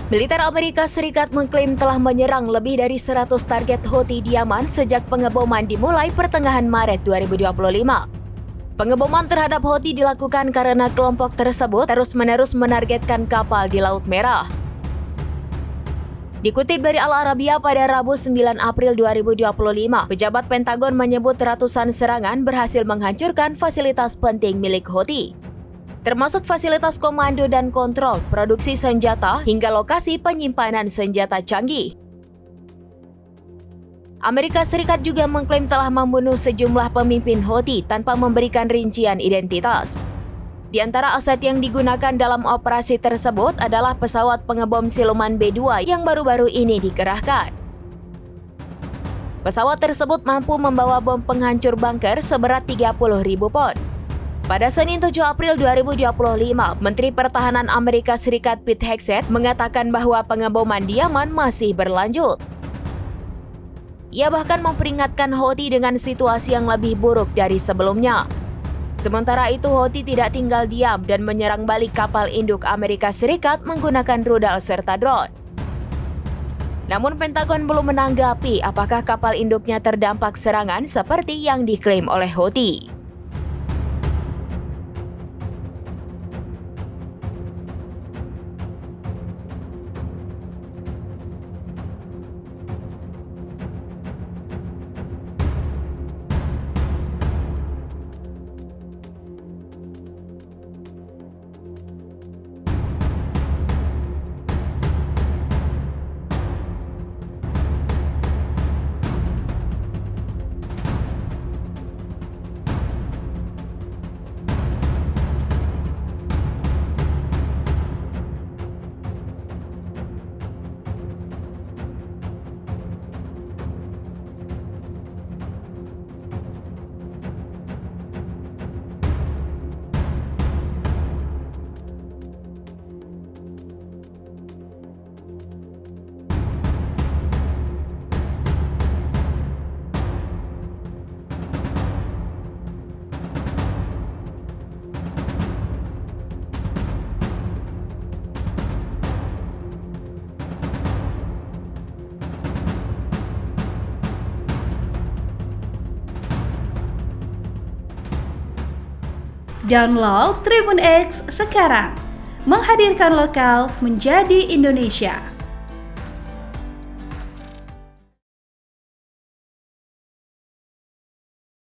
Militer Amerika Serikat mengklaim telah menyerang lebih dari 100 target Houthi di Yaman sejak pengeboman dimulai pertengahan Maret 2025. Pengeboman terhadap Houthi dilakukan karena kelompok tersebut terus-menerus menargetkan kapal di Laut Merah. Dikutip dari Al Arabiya pada Rabu 9 April 2025, pejabat Pentagon menyebut ratusan serangan berhasil menghancurkan fasilitas penting milik Houthi, termasuk fasilitas komando dan kontrol, produksi senjata, hingga lokasi penyimpanan senjata canggih. Amerika Serikat juga mengklaim telah membunuh sejumlah pemimpin Houthi tanpa memberikan rincian identitas. Di antara aset yang digunakan dalam operasi tersebut adalah pesawat pengebom siluman B-2 yang baru-baru ini dikerahkan. Pesawat tersebut mampu membawa bom penghancur bunker seberat 30.000 pon. Pada Senin 7 April 2025, Menteri Pertahanan Amerika Serikat Pete Hegseth mengatakan bahwa pengeboman di Yaman masih berlanjut. Ia bahkan memperingatkan Houthi dengan situasi yang lebih buruk dari sebelumnya. Sementara itu, Houthi tidak tinggal diam dan menyerang balik kapal induk Amerika Serikat menggunakan rudal serta drone. Namun Pentagon belum menanggapi apakah kapal induknya terdampak serangan seperti yang diklaim oleh Houthi. Download Tribun X sekarang, menghadirkan lokal menjadi Indonesia.